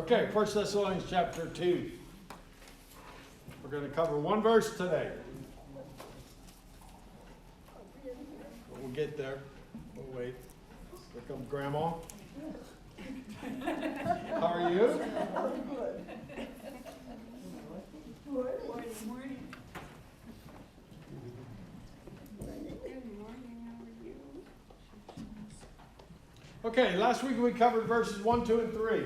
Okay, 1 Thessalonians chapter 2. We're going to cover one verse today. We'll get there. We'll wait. Here comes Grandma. How are you? Good morning. How are you? Okay, last week we covered verses 1, 2, and 3.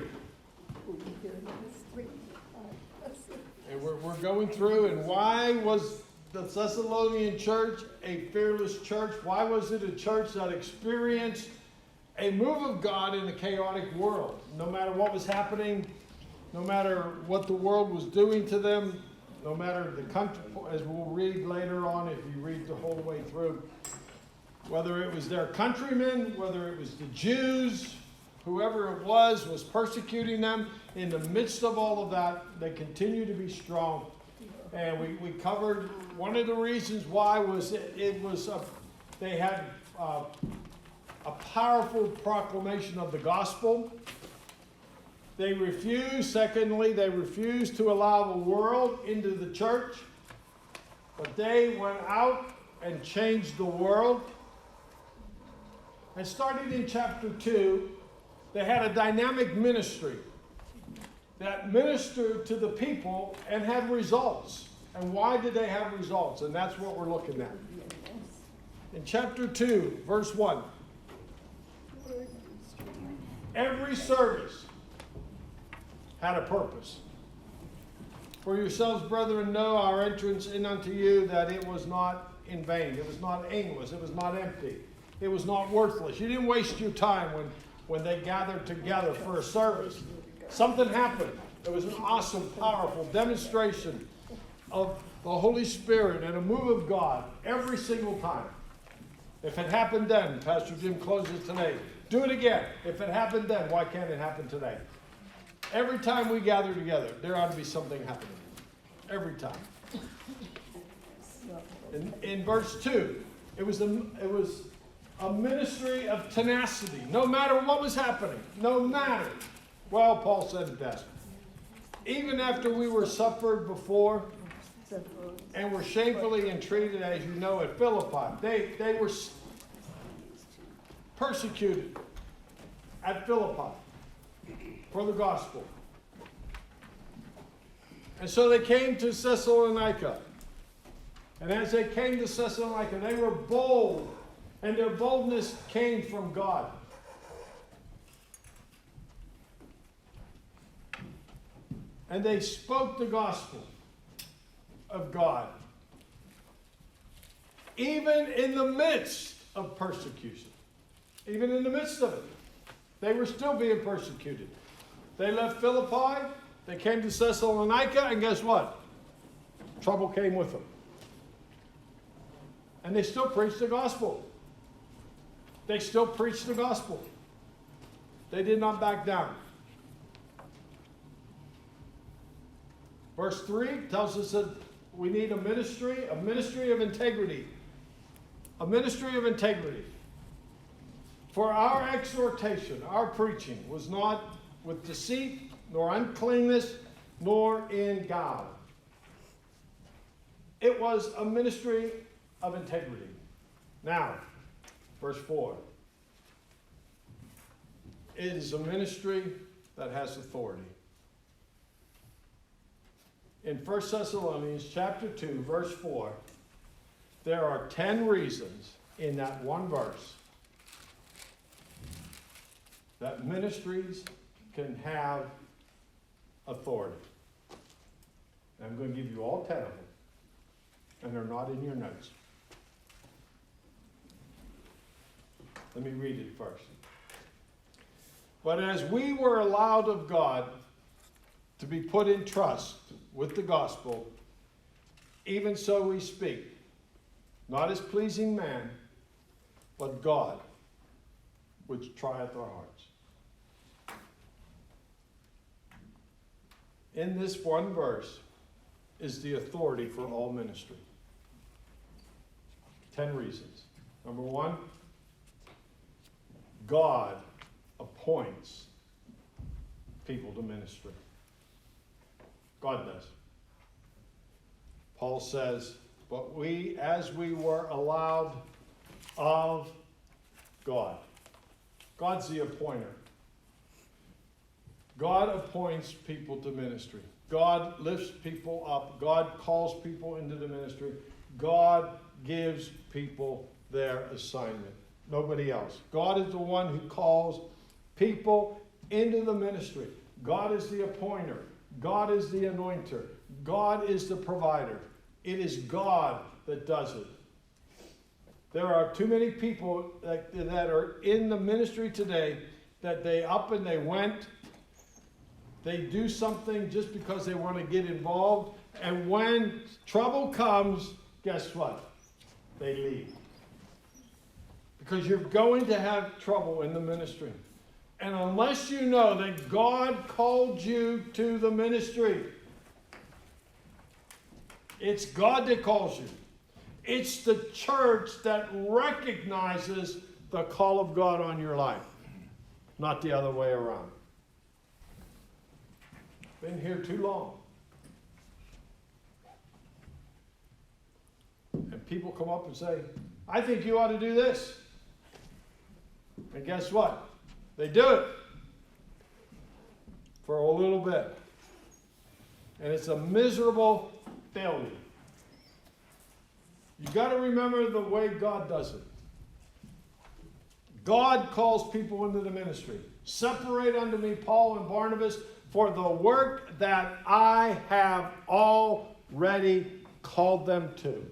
And we're going through, and why was the Thessalonian church a fearless church? Why was it a church that experienced a move of God in a chaotic world? No matter what was happening, no matter what the world was doing to them, no matter the country, as we'll read later on if you read the whole way through, whether it was their countrymen, whether it was the Jews, whoever it was persecuting them. In the midst of all of that, they continue to be strong. And we covered one of the reasons why was they had a powerful proclamation of the gospel. They refused, secondly, they refused to allow the world into the church. But they went out and changed the world. And starting in chapter 2, they had a dynamic ministry that ministered to the people and had results. And why did they have results? And that's what we're looking at. In chapter 2, verse 1. Every service had a purpose. For yourselves, brethren, know our entrance in unto you, that it was not in vain. It was not aimless. It was not empty. It was not worthless. You didn't waste your time when they gathered together for a service. Something happened. It was an awesome, powerful demonstration of the Holy Spirit and a move of God every single time. If it happened then, Pastor Jim closes today. Do it again. If it happened then, why can't it happen today? Every time we gather together, there ought to be something happening. Every time. In verse 2, it was a ministry of tenacity. No matter what was happening. No matter. Well, Paul said it best. Even after we were suffered before and were shamefully entreated, as you know, at Philippi. They were persecuted at Philippi for the gospel. And so they came to Thessalonica. And as they came to Thessalonica, they were bold. And their boldness came from God. And they spoke the gospel of God. Even in the midst of persecution. Even in the midst of it. They were still being persecuted. They left Philippi. They came to Thessalonica. And guess what? Trouble came with them. And they still preached the gospel. They still preached the gospel. They did not back down. Verse 3 tells us that we need a ministry of integrity. A ministry of integrity. For our exhortation, our preaching, was not with deceit, nor uncleanness, nor in guile. It was a ministry of integrity. Now, verse 4. It is a ministry that has authority. In 1 Thessalonians chapter 2, verse 4, there are 10 reasons in that one verse that ministries can have authority. And I'm going to give you all 10 of them. And they're not in your notes. Let me read it first. But as we were allowed of God to be put in trust with the gospel, even so we speak, not as pleasing man, but God, which trieth our hearts. In this one verse is the authority for all ministry. 10 reasons. Number 1, God appoints people to ministry. God does. Paul says, but we, as we were allowed of God. God's the appointer. God appoints people to ministry. God lifts people up. God calls people into the ministry. God gives people their assignment. Nobody else. God is the one who calls people into the ministry. God is the appointer. God is the anointer. God is the provider. It is God that does it. There are too many people that are in the ministry today that they up and they went. They do something just because they want to get involved. And when trouble comes, guess what? They leave. Because you're going to have trouble in the ministry. And unless you know that God called you to the ministry, it's God that calls you. It's the church that recognizes the call of God on your life, not the other way around. Been here too long. And people come up and say, I think you ought to do this. And guess what? They do it for a little bit. And it's a miserable failure. You got to remember the way God does it. God calls people into the ministry. Separate unto me Paul and Barnabas for the work that I have already called them to.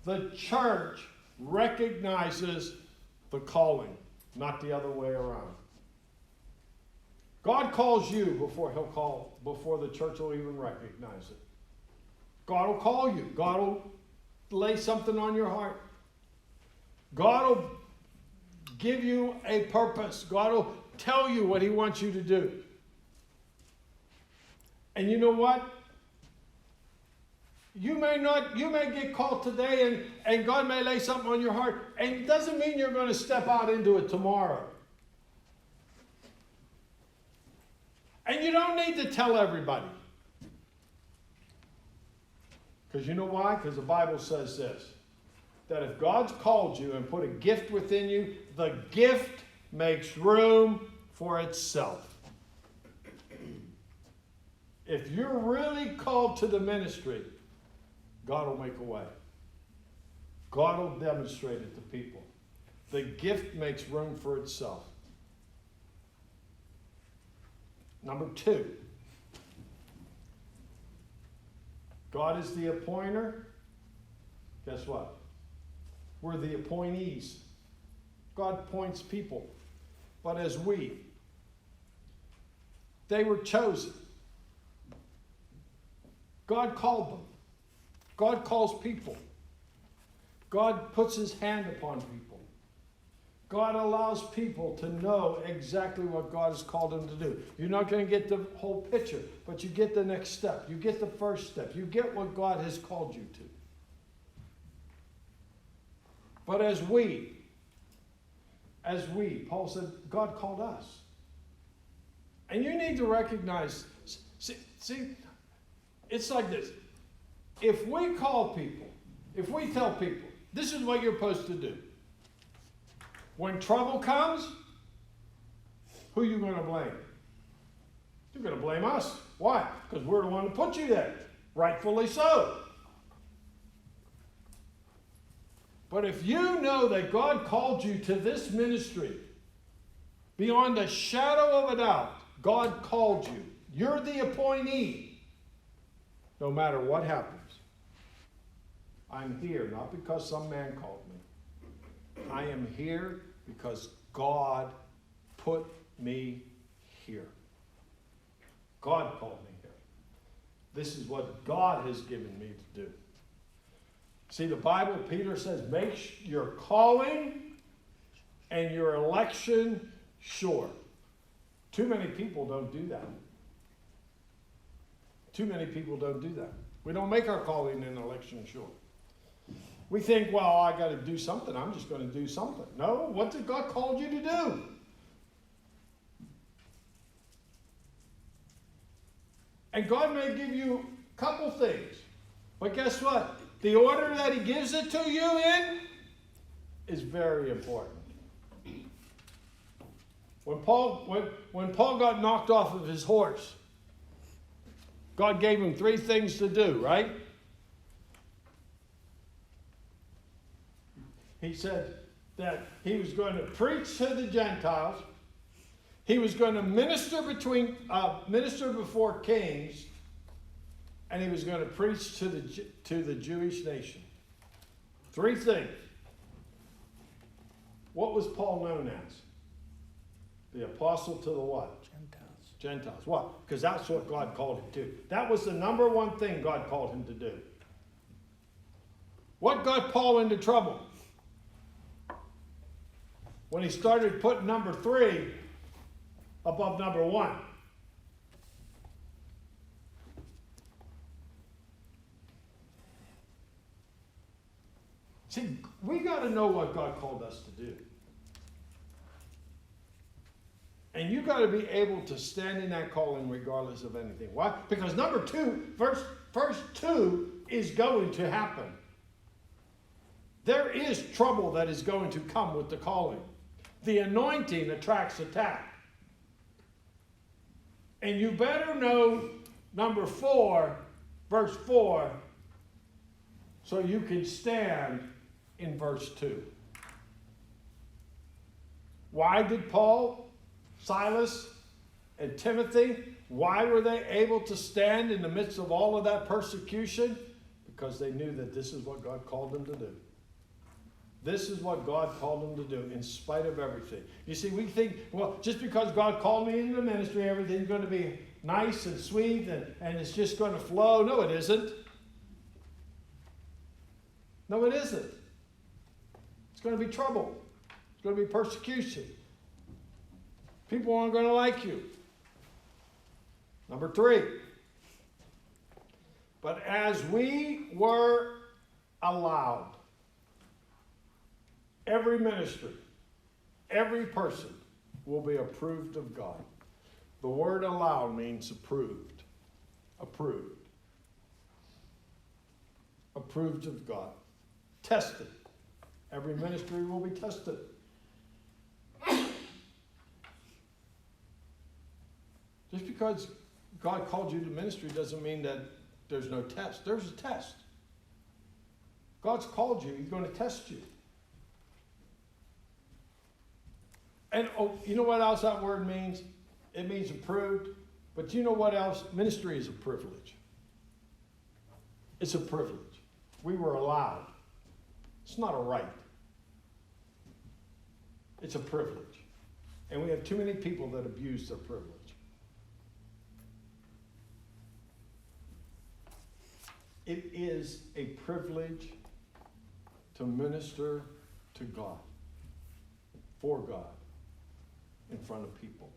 The church recognizes the calling, not the other way around. God calls you before the church will even recognize it. God will call you. God will lay something on your heart. God will give you a purpose. God will tell you what He wants you to do. And you know what? You may get called today and God may lay something on your heart, and it doesn't mean you're going to step out into it tomorrow. And you don't need to tell everybody. Because you know why? Because the Bible says this, that if God's called you and put a gift within you, the gift makes room for itself. If you're really called to the ministry, God will make a way. God will demonstrate it to people. The gift makes room for itself. Number 2. God is the appointer. Guess what? We're the appointees. God appoints people. But as they were chosen. God called them. God calls people. God puts His hand upon people. God allows people to know exactly what God has called them to do. You're not going to get the whole picture, but you get the next step. You get the first step. You get what God has called you to. But as Paul said, God called us. And you need to recognize, see, it's like this. If we call people, if we tell people, this is what you're supposed to do. When trouble comes, who are you going to blame? You're going to blame us. Why? Because we're the one who put you there. Rightfully so. But if you know that God called you to this ministry, beyond a shadow of a doubt, God called you. You're the appointee. No matter what happens. I'm here not because some man called me. I am here because God put me here. God called me here. This is what God has given me to do. See, the Bible, Peter says, make your calling and your election sure. Too many people don't do that. Too many people don't do that. We don't make our calling and election sure. We think, well, I got to do something. I'm just going to do something. No, what did God call you to do? And God may give you a couple things. But guess what? The order that he gives it to you in is very important. When Paul got knocked off of his horse, God gave him 3 things to do, right? He said that he was going to preach to the Gentiles. He was going to minister before kings, and he was going to preach to the Jewish nation. 3 things. What was Paul known as? The apostle to the what? Gentiles. What? Because that's what God called him to. That was the number 1 thing God called him to do. What got Paul into trouble? When he started putting number 3 above number 1. See, we got to know what God called us to do. And you got to be able to stand in that calling regardless of anything. Why? Because number 2, first 2 is going to happen. There is trouble that is going to come with the calling. The anointing attracts attack. And you better know number 4, verse 4, so you can stand in verse 2. Why did Paul, Silas, and Timothy, why were they able to stand in the midst of all of that persecution? Because they knew that this is what God called them to do. This is what God called them to do in spite of everything. You see, we think, well, just because God called me into the ministry, everything's going to be nice and sweet and it's just going to flow. No, it isn't. No, it isn't. It's going to be trouble. It's going to be persecution. People aren't going to like you. Number 3. But as we were allowed, every ministry, every person will be approved of God. The word allowed means approved. Approved. Approved of God. Tested. Every ministry will be tested. Just because God called you to ministry doesn't mean that there's no test. There's a test. God's called you. He's going to test you. And you know what else that word means? It means approved. But you know what else? Ministry is a privilege. It's a privilege. We were allowed. It's not a right. It's a privilege. And we have too many people that abuse their privilege. It is a privilege to minister to God, for God, in front of people,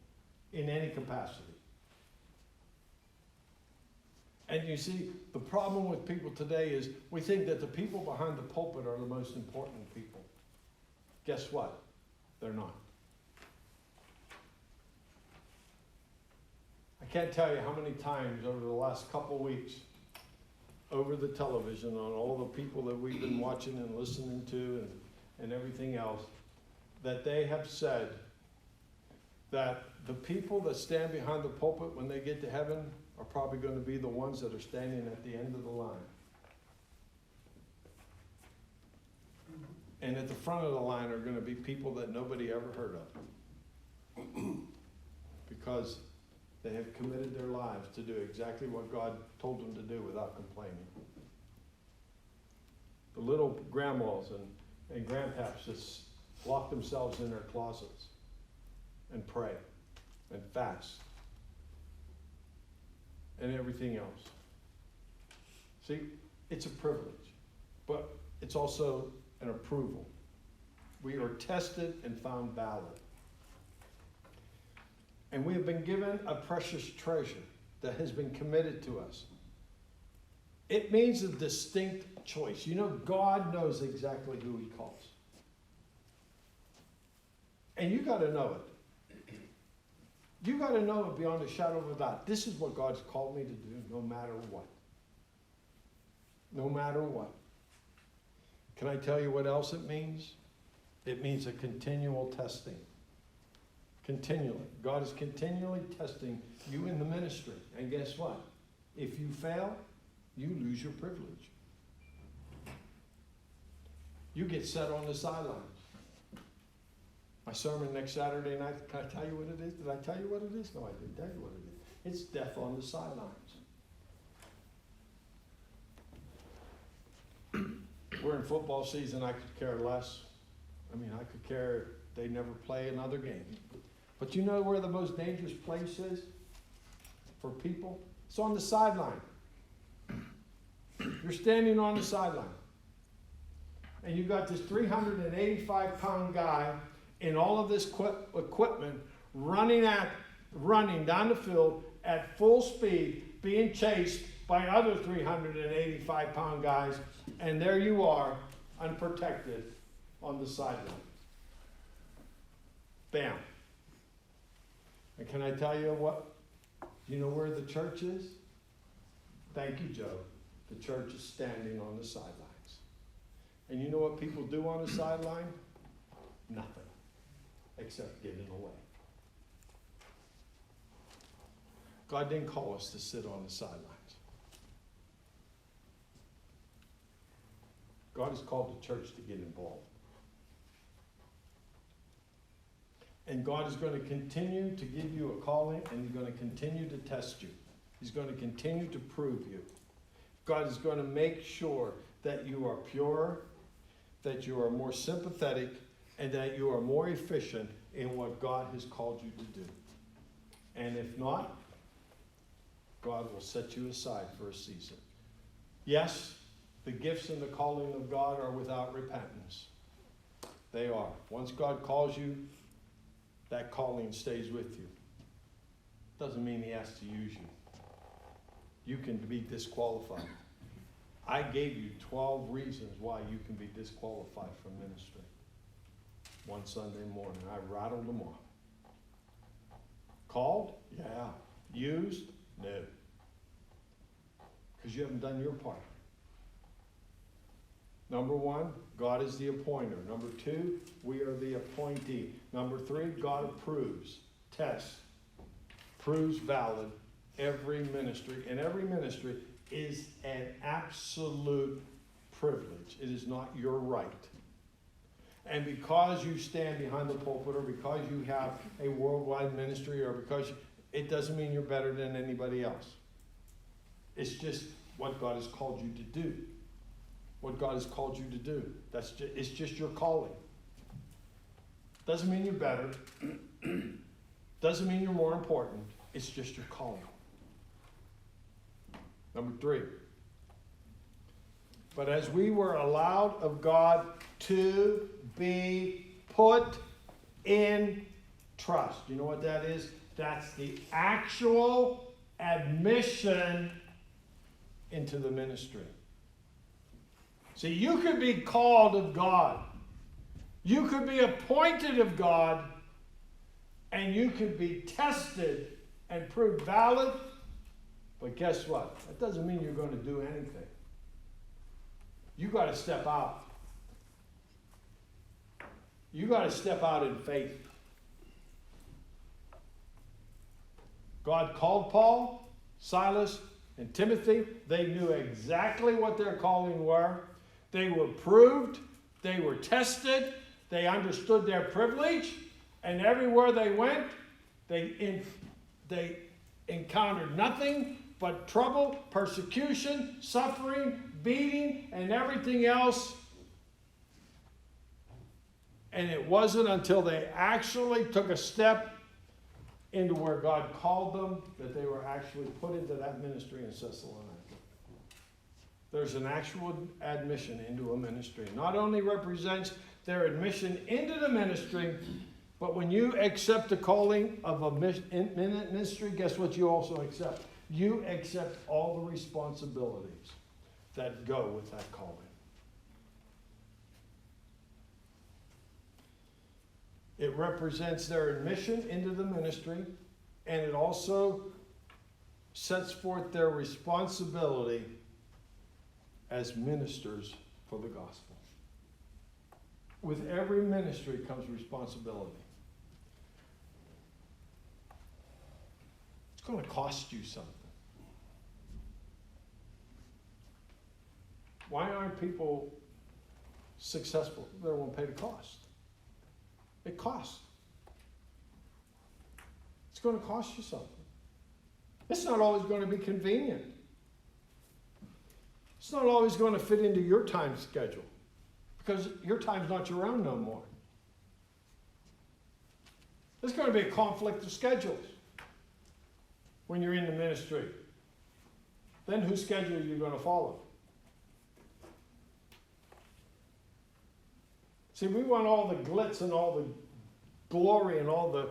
in any capacity. And you see, the problem with people today is we think that the people behind the pulpit are the most important people. Guess what? They're not. I can't tell you how many times over the last couple weeks, over the television, on all the people that we've been watching and listening to and everything else, that they have said that the people that stand behind the pulpit when they get to heaven are probably going to be the ones that are standing at the end of the line. And at the front of the line are going to be people that nobody ever heard of. Because they have committed their lives to do exactly what God told them to do without complaining. The little grandmas and grandpaps just lock themselves in their closets and pray and fast and everything else. See, it's a privilege, but it's also an approval. We are tested and found valid. And we have been given a precious treasure that has been committed to us. It means a distinct choice. You know, God knows exactly who he calls. And you got to know it. You got to know it beyond a shadow of a doubt. This is what God's called me to do, no matter what. No matter what. Can I tell you what else it means? It means a continual testing. Continually. God is continually testing you in the ministry. And guess what? If you fail, you lose your privilege. You get set on the sidelines. My sermon next Saturday night, can I tell you what it is? Did I tell you what it is? No, I didn't tell you what it is. It's death on the sidelines. We're in football season. I could care less. I mean, I could care if they never play another game. But you know where the most dangerous place is for people? It's on the sideline. You're standing on the sideline. And you got this 385-pound guy in all of this equipment running down the field at full speed, being chased by other 385-pound guys, and there you are, unprotected on the sideline. Bam. And can I tell you what? You know where the church is? Thank you, Joe. The church is standing on the sidelines. And you know what people do on the sideline? Nothing. Except get in the way. God didn't call us to sit on the sidelines. God has called the church to get involved. And God is going to continue to give you a calling, and He's going to continue to test you. He's going to continue to prove you. God is going to make sure that you are pure, that you are more sympathetic, and that you are more efficient in what God has called you to do. And if not, God will set you aside for a season. Yes, the gifts and the calling of God are without repentance. They are. Once God calls you, that calling stays with you. Doesn't mean He has to use you. You can be disqualified. I gave you 12 reasons why you can be disqualified from ministry. One Sunday morning, I rattled them off. Called? Yeah. Used? No. Because you haven't done your part. Number one, God is the appointer. Number two, we are the appointee. Number three, God approves, tests, proves valid every ministry. And every ministry is an absolute privilege. It is not your right. And because you stand behind the pulpit, or because you have a worldwide ministry, or because it doesn't mean you're better than anybody else. It's just what God has called you to do. What God has called you to do. It's just your calling. Doesn't mean you're better. Doesn't mean you're more important. It's just your calling. Number three. But as we were allowed of God to be put in trust. You know what that is? That's the actual admission into the ministry. See, you could be called of God. You could be appointed of God. And you could be tested and proved valid. But guess what? That doesn't mean you're going to do anything. You got to step out. You got to step out in faith. God called Paul, Silas, and Timothy. They knew exactly what their calling were. They were proved. They were tested. They understood their privilege. And everywhere they went, they encountered nothing but trouble, persecution, suffering, beating, and everything else. And it wasn't until they actually took a step into where God called them that they were actually put into that ministry in Thessalonica. There's an actual admission into a ministry. Not only represents their admission into the ministry, but when you accept the calling of a ministry, guess what you also accept? You accept all the responsibilities that go with that calling. It represents their admission into the ministry. And it also sets forth their responsibility as ministers for the gospel. With every ministry comes responsibility. It's going to cost you something. Why aren't people successful? They won't pay the cost. It costs. It's going to cost you something. It's not always going to be convenient. It's not always going to fit into your time schedule because your time's not your own no more. There's going to be a conflict of schedules when you're in the ministry. Then whose schedule are you going to follow? See, we want all the glitz and all the glory and all the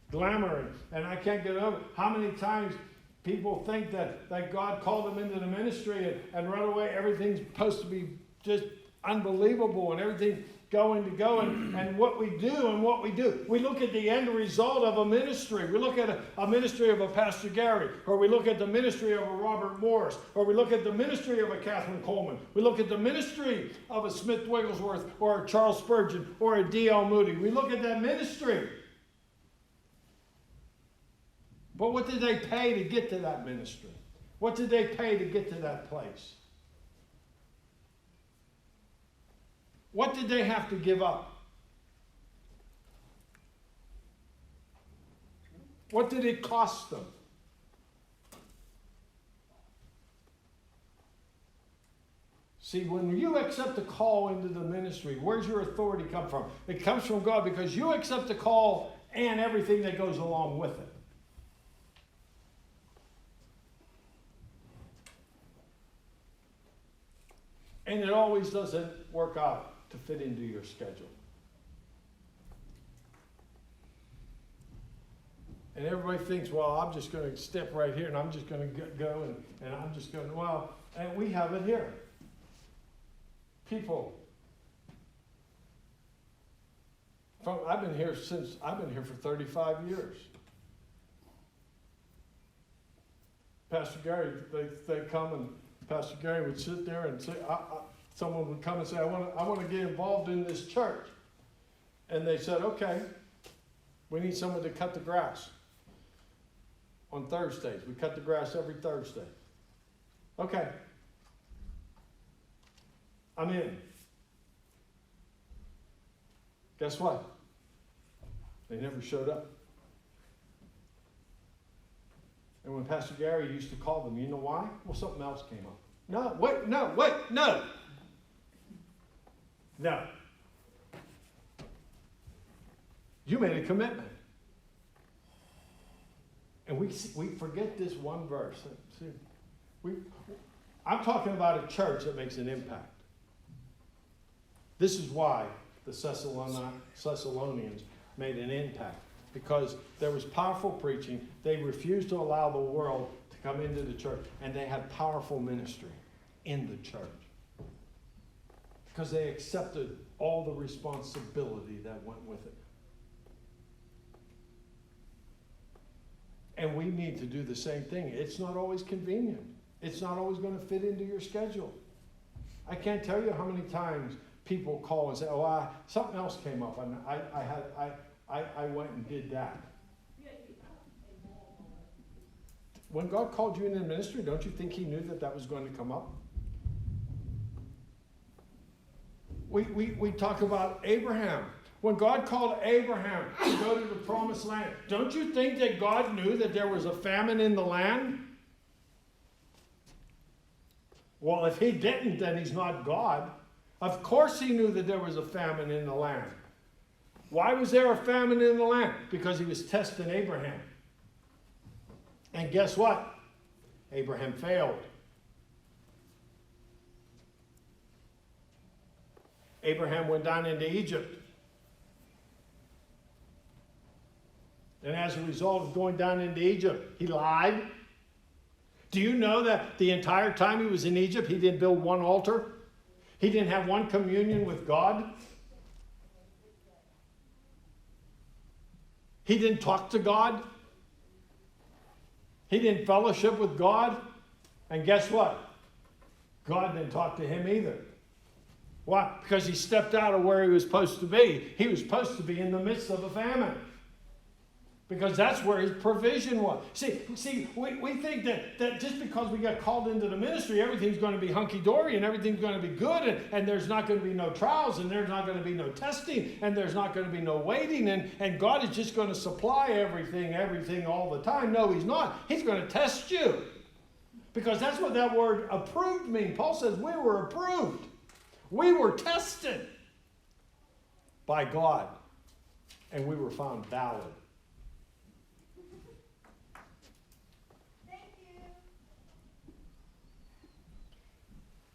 glamour, and I can't get over how many times people think that God called them into the ministry and right away everything's supposed to be just unbelievable and everything going to go. And what we do, we look at the end result of a ministry. We look at a ministry of a Pastor Gary, or we look at the ministry of a Robert Morris, or we look at the ministry of a Catherine Coleman. We look at the ministry of a Smith Wigglesworth, or a Charles Spurgeon, or a D.L. Moody. We look at that ministry. But what did they pay to get to that ministry? What did they pay to get to that place? What did they have to give up? What did it cost them? See, when you accept the call into the ministry, where's your authority come from? It comes from God because you accept the call and everything that goes along with it. And it always doesn't work out to fit into your schedule. And everybody thinks, well, I'm just going to step right here and I'm just going to go and I'm just going to, well, and we have it here. People. I've been here for 35 years. Pastor Gary, they come and Pastor Gary would sit there and say, someone would come and say, I want to get involved in this church. And they said, okay, we need someone to cut the grass on Thursdays. We cut the grass every Thursday. Okay. I'm in. Guess what? They never showed up. And when Pastor Gary used to call them, you know why? Well, something else came up. No. You made a commitment. And we forget this one verse. See, I'm talking about a church that makes an impact. This is why the Thessalonians made an impact. Because there was powerful preaching. They refused to allow the world to come into the church. And they had powerful ministry in the church. Because they accepted all the responsibility that went with it. And we need to do the same thing. It's not always convenient. It's not always going to fit into your schedule. I can't tell you how many times people call and say, oh, something else came up. And I went and did that. When God called you into the ministry, don't you think he knew that was going to come up? We talk about Abraham. When God called Abraham to go to the promised land, don't you think that God knew that there was a famine in the land? Well, if he didn't, then he's not God. Of course he knew that there was a famine in the land. Why was there a famine in the land? Because he was testing Abraham. And guess what? Abraham failed. Abraham went down into Egypt. And as a result of going down into Egypt, he lied. Do you know that the entire time he was in Egypt, he didn't build one altar? He didn't have one communion with God? He didn't talk to God? He didn't fellowship with God. And guess what? God didn't talk to him either. Why? Because he stepped out of where he was supposed to be. He was supposed to be in the midst of a famine. Because that's where his provision was. See, we think that just because we got called into the ministry, everything's going to be hunky-dory and everything's going to be good, and there's not going to be no trials, and there's not going to be no testing, and there's not going to be no waiting, and God is just going to supply everything all the time. No, he's not. He's going to test you. Because that's what that word approved means. Paul says we were approved. We were tested by God, and we were found valid.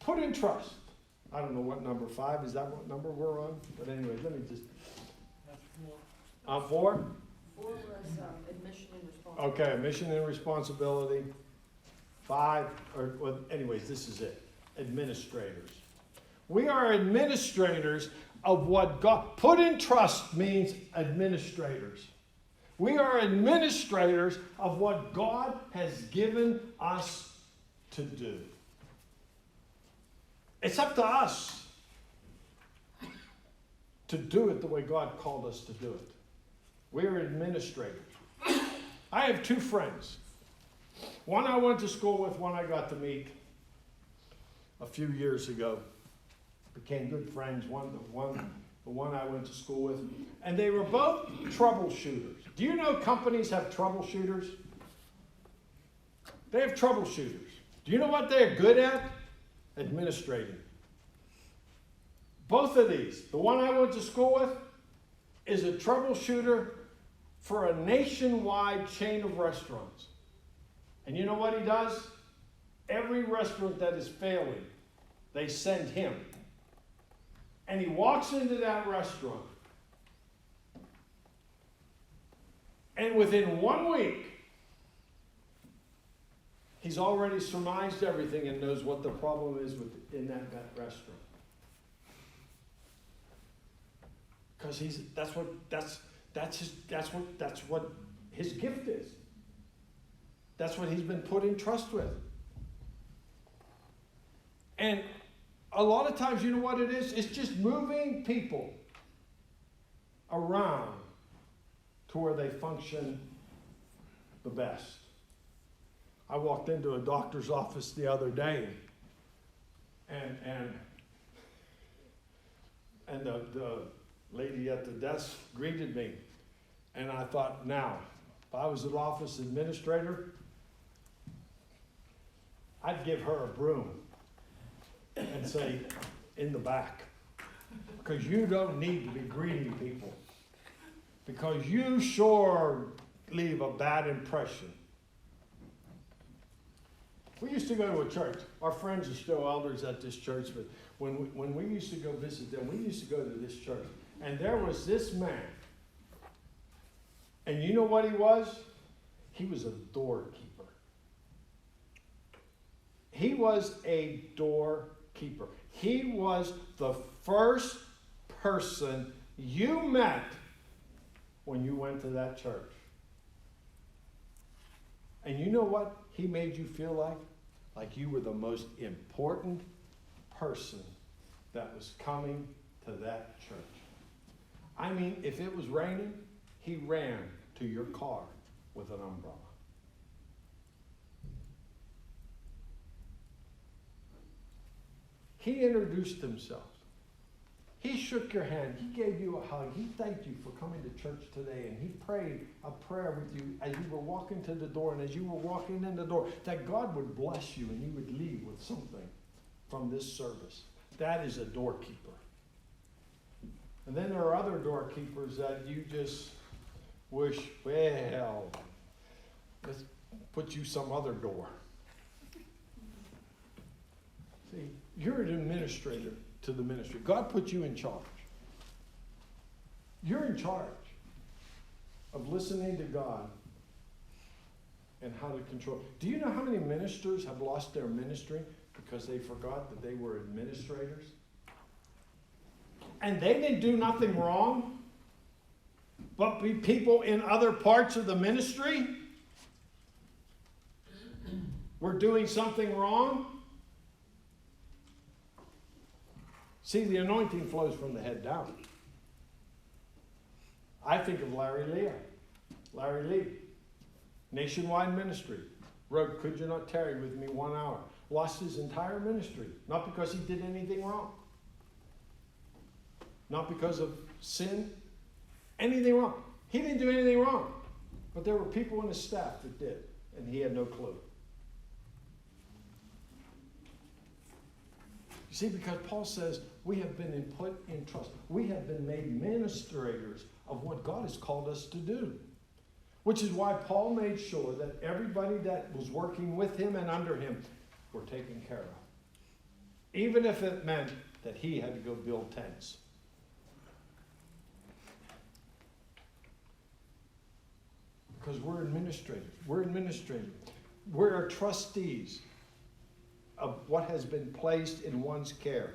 Put in trust. I don't know what number 5 is. That what number we're on? But anyway, let me just. That's 4. 4? 4 was admission and responsibility. Okay, mission and responsibility. 5, well, anyways, this is it. Administrators. We are administrators of what God. Put in trust means administrators. We are administrators of what God has given us to do. It's up to us to do it the way God called us to do it. We are administrators. I have 2 friends. One I went to school with, one I got to meet a few years ago. Became good friends. The one I went to school with. And they were both troubleshooters. Do you know companies have troubleshooters? They have troubleshooters. Do you know what they're good at? Administrating. Both of these, the one I went to school with is a troubleshooter for a nationwide chain of restaurants. And you know what he does? Every restaurant that is failing, they send him. And he walks into that restaurant, and within 1 week, he's already surmised everything and knows what the problem is in that restaurant. Because that's what his gift is. That's what he's been put in trust with. And a lot of times, you know what it is? It's just moving people around to where they function the best. I walked into a doctor's office the other day, and the lady at the desk greeted me, and I thought, now, if I was an office administrator, I'd give her a broom and say, in the back, because you don't need to be greeting people, because you sure leave a bad impression. We used to go to a church. Our friends are still elders at this church, but when we used to go visit them, we used to go to this church. And there was this man. And you know what he was? He was a doorkeeper. He was a doorkeeper. He was the first person you met when you went to that church. And you know what he made you feel like? Like you were the most important person that was coming to that church. I mean, if it was raining, he ran to your car with an umbrella. He introduced himself. He shook your hand. He gave you a hug. He thanked you for coming to church today. And he prayed a prayer with you as you were walking to the door. And as you were walking in the door, that God would bless you and you would leave with something from this service. That is a doorkeeper. And then there are other doorkeepers that you just wish, well, let's put you some other door. See, you're an administrator to the ministry. God put you in charge. You're in charge of listening to God and how to control. Do you know how many ministers have lost their ministry because they forgot that they were administrators? And they didn't do nothing wrong, but be people in other parts of the ministry we're doing something wrong. See, the anointing flows from the head down. I think of Larry Lee, nationwide ministry. Wrote, "Could you not tarry with me 1 hour?" Lost his entire ministry, not because he did anything wrong. Not because of sin, anything wrong. He didn't do anything wrong. But there were people in his staff that did, and he had no clue. You see, because Paul says we have been put in trust. We have been made ministrators of what God has called us to do. Which is why Paul made sure that everybody that was working with him and under him were taken care of. Even if it meant that he had to go build tents. Because we're administrators. We're trustees of what has been placed in one's care.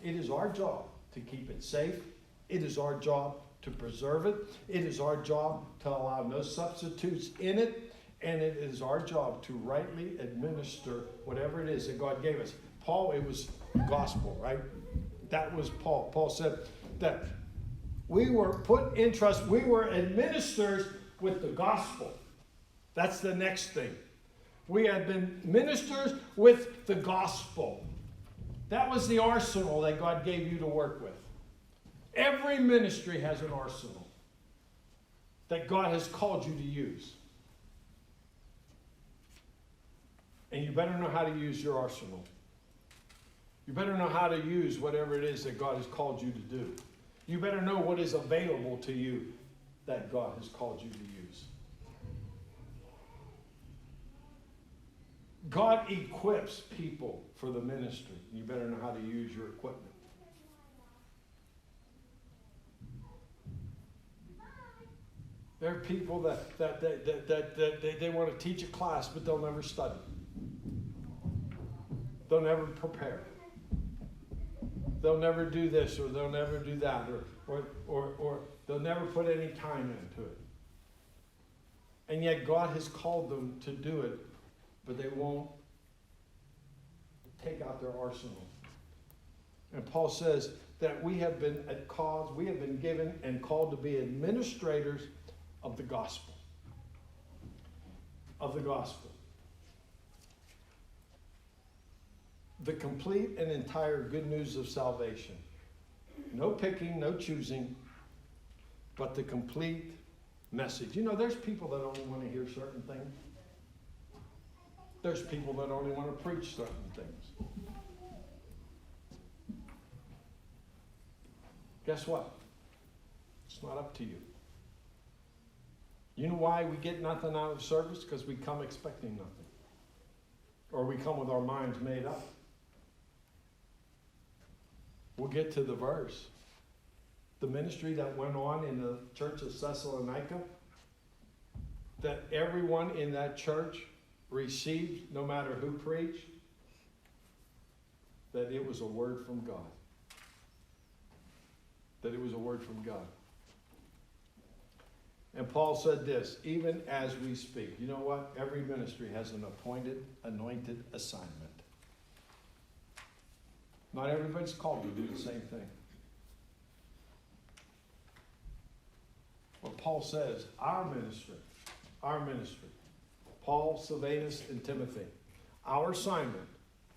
It is our job to keep it safe. It is our job to preserve it. It is our job to allow no substitutes in it. And it is our job to rightly administer whatever it is that God gave us. Paul, it was gospel, right? That was Paul. Paul said that we were put in trust. We were administers with the gospel. That's the next thing. We have been ministers with the gospel. That was the arsenal that God gave you to work with. Every ministry has an arsenal that God has called you to use. And you better know how to use your arsenal. You better know how to use whatever it is that God has called you to do. You better know what is available to you that God has called you to use. God equips people for the ministry. You better know how to use your equipment. There are people that they want to teach a class, but they'll never study. They'll never prepare. They'll never do this, or they'll never do that, or they'll never put any time into it. And yet God has called them to do it, but they won't take out their arsenal. And Paul says that we have been given and called to be administrators of the gospel. Of the gospel. The complete and entire good news of salvation. No picking, no choosing, but the complete message. You know, there's people that only want to hear certain things. There's people that only want to preach certain things. Guess what? It's not up to you. You know why we get nothing out of service? Because we come expecting nothing. Or we come with our minds made up. We'll get to the verse. The ministry that went on in the church of Thessalonica, that everyone in that church received, no matter who preached, that it was a word from God. That it was a word from God. And Paul said this, even as we speak. You know what? Every ministry has an appointed, anointed assignment. Not everybody's called to do the same thing. But Paul says, our ministry, Paul, Silvanus, and Timothy, our assignment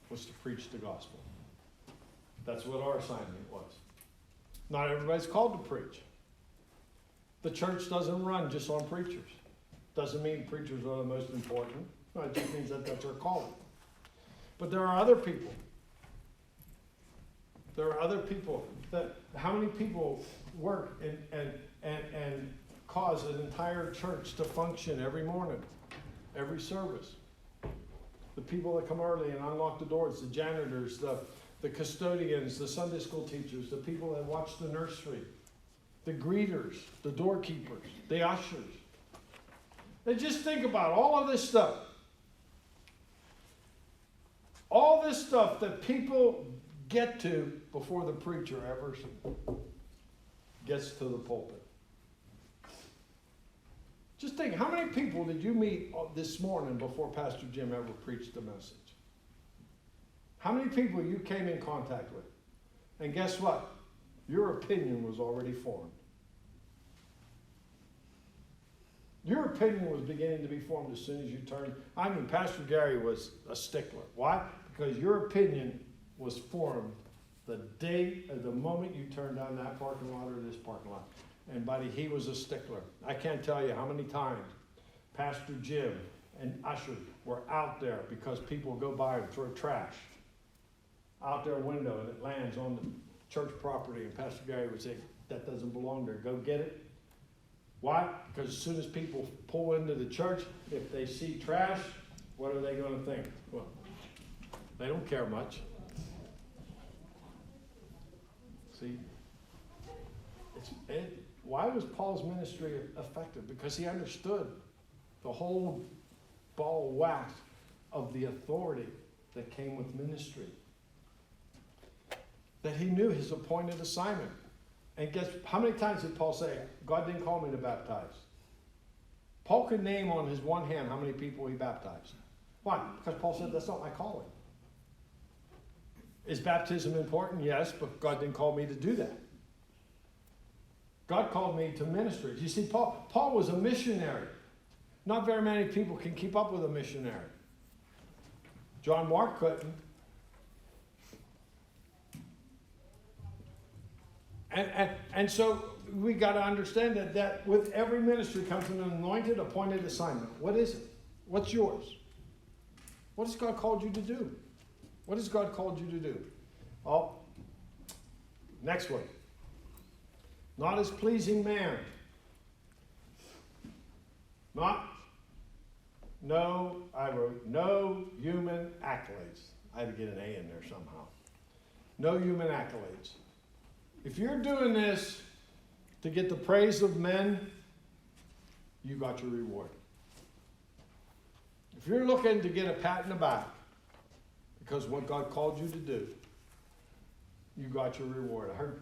was to preach the gospel. That's what our assignment was. Not everybody's called to preach. The church doesn't run just on preachers. Doesn't mean preachers are the most important. No, it just means that that's our calling. But there are other people. There are other people that, how many people work and cause an entire church to function every morning, every service? The people that come early and unlock the doors, the janitors, the custodians, the Sunday school teachers, the people that watch the nursery, the greeters, the doorkeepers, the ushers. And just think about all of this stuff. All this stuff that people get to before the preacher ever gets to the pulpit. Just think, how many people did you meet this morning before Pastor Jim ever preached the message? How many people you came in contact with? And guess what? Your opinion was already formed. Your opinion was beginning to be formed as soon as you turned. I mean, Pastor Gary was a stickler. Why? Because your opinion was formed the day, or the moment you turned down that parking lot or this parking lot. And buddy, he was a stickler. I can't tell you how many times Pastor Jim and Usher were out there because people go by and throw trash out their window and it lands on the church property, and Pastor Gary would say, that doesn't belong there, go get it. Why? Because as soon as people pull into the church, if they see trash, what are they going to think? Well, they don't care much. See, why was Paul's ministry effective? Because he understood the whole ball of wax of the authority that came with ministry. That he knew his appointed assignment. And guess how many times did Paul say, God didn't call me to baptize? Paul could name on his one hand how many people he baptized. Why? Because Paul said, that's not my calling. Is baptism important? Yes, but God didn't call me to do that. God called me to ministry. You see, Paul was a missionary. Not very many people can keep up with a missionary. John Mark couldn't. And so we got to understand that with every ministry comes an anointed, appointed assignment. What is it? What's yours? What has God called you to do? What has God called you to do? Oh, next one. Not as pleasing man. I wrote no human accolades. I had to get an A in there somehow. No human accolades. If you're doing this to get the praise of men, you got your reward. If you're looking to get a pat in the back because what God called you to do, you got your reward. I heard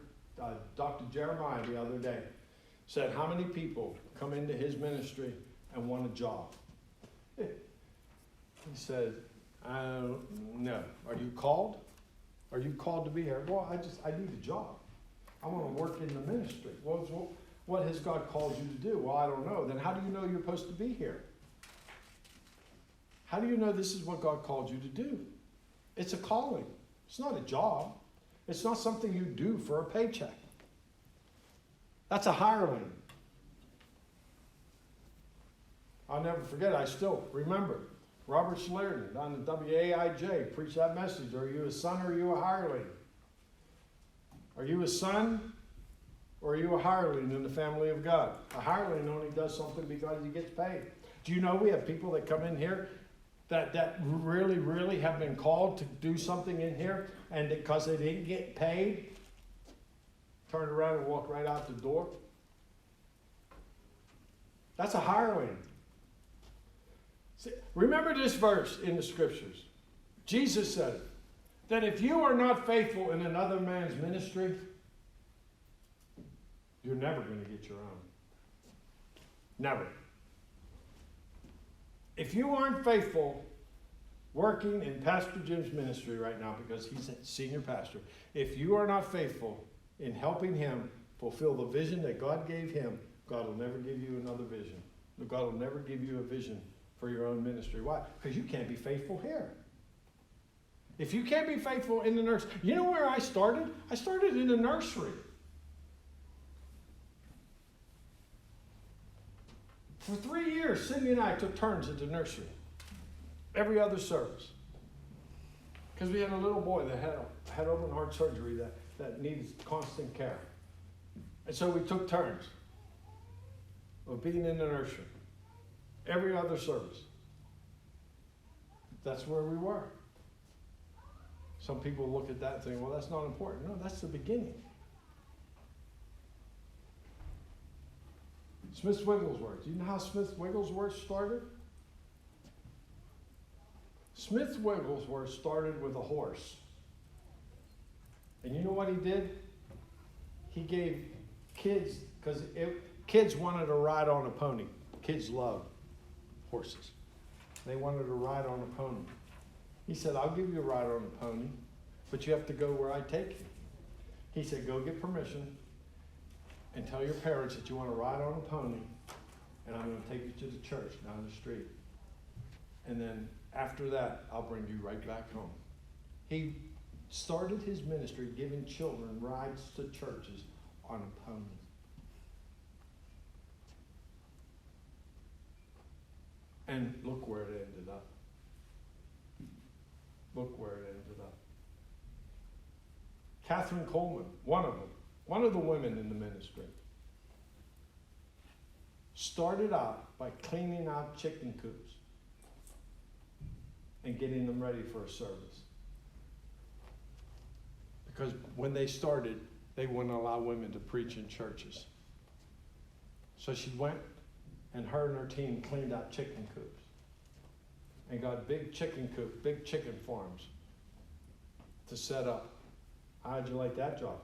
Dr. Jeremiah the other day said how many people come into his ministry and want a job. He said, no. Are you called? Are you called to be here? Well, I need a job. I want to work in the ministry. Well, what has God called you to do? Well, I don't know. Then how do you know you're supposed to be here? How do you know this is what God called you to do? It's a calling. It's not a job. It's not something you do for a paycheck. That's a hireling. I'll never forget. I still remember Robert Schlerden on the WAIJ preached that message. Are you a son or are you a hireling? Are you a son or are you a hireling in the family of God? A hireling only does something because he gets paid. Do you know we have people that come in here that really, really have been called to do something in here, and because they didn't get paid, turned around and walked right out the door? That's a hireling. See, remember this verse in the scriptures. Jesus said it, that if you are not faithful in another man's ministry, you're never going to get your own. Never. If you aren't faithful working in Pastor Jim's ministry right now, because he's a senior pastor, if you are not faithful in helping him fulfill the vision that God gave him, God will never give you another vision. God will never give you a vision for your own ministry. Why? Because you can't be faithful here. If you can't be faithful in the nursery, you know where I started? I started in the nursery. For 3 years, Cindy and I took turns at the nursery. Every other service. Because we had a little boy that had open heart surgery that needs constant care. And so we took turns of being in the nursery. Every other service. That's where we were. Some people look at that and think, well, that's not important. No, that's the beginning. Smith Wigglesworth. Do you know how Smith Wigglesworth started? Smith Wigglesworth started with a horse. And you know what he did? He gave kids, because kids wanted to ride on a pony. Kids love horses. They wanted to ride on a pony. He said, I'll give you a ride on a pony, but you have to go where I take you. He said, go get permission and tell your parents that you want to ride on a pony, and I'm going to take you to the church down the street. And then after that, I'll bring you right back home. He started his ministry giving children rides to churches on a pony. And look where it ended up. Look where it ended up. Catherine Coleman, one of them, one of the women in the ministry, started out by cleaning out chicken coops and getting them ready for a service. Because when they started, they wouldn't allow women to preach in churches. So she went, and her and her team cleaned out chicken coops and got big chicken farms to set up. How'd you like that job?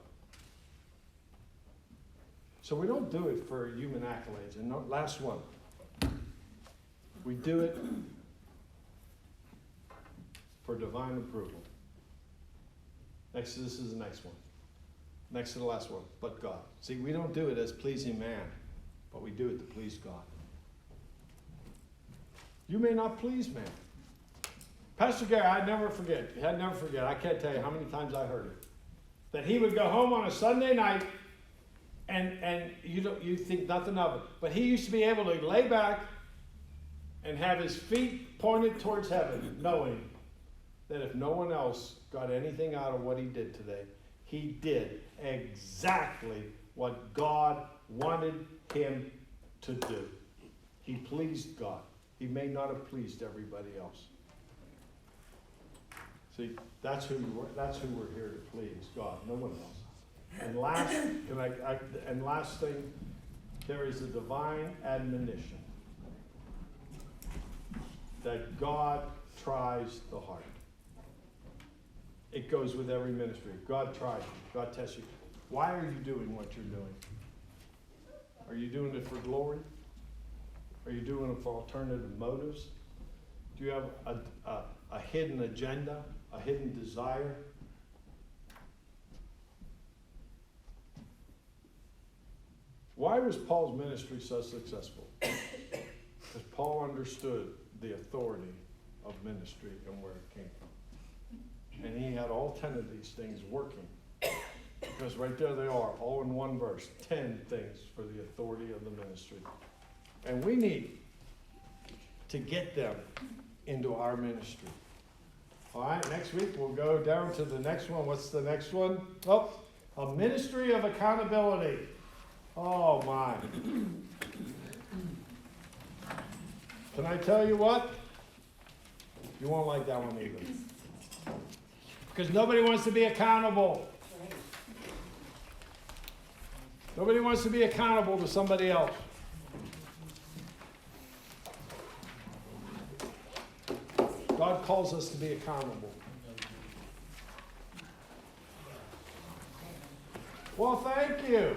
So we don't do it for human accolades. And last one, we do it for divine approval. This is the next one. Next to the last one, but God. See, we don't do it as pleasing man, but we do it to please God. You may not please man. Pastor Gary, I'd never forget. I can't tell you how many times I heard it. That he would go home on a Sunday night and you think nothing of it. But he used to be able to lay back and have his feet pointed towards heaven, knowing that if no one else got anything out of what he did today, he did exactly what God wanted him to do. He pleased God. He may not have pleased everybody else. See, that's who we're here to please, God, no one else. And last thing, there is a divine admonition that God tries the heart. It goes with every ministry. God tries you. God tests you. Why are you doing what you're doing? Are you doing it for glory? Are you doing it for alternative motives? Do you have a hidden agenda, a hidden desire? Why was Paul's ministry so successful? Because Paul understood the authority of ministry and where it came from. And he had all 10 of these things working. Because right there they are, all in one verse, 10 things for the authority of the ministry. And we need to get them into our ministry. All right, next week we'll go down to the next one. What's the next one? Oh, a ministry of accountability. Oh my. Can I tell you what? You won't like that one either. Because nobody wants to be accountable. Nobody wants to be accountable to somebody else. God calls us to be accountable. Well, thank you.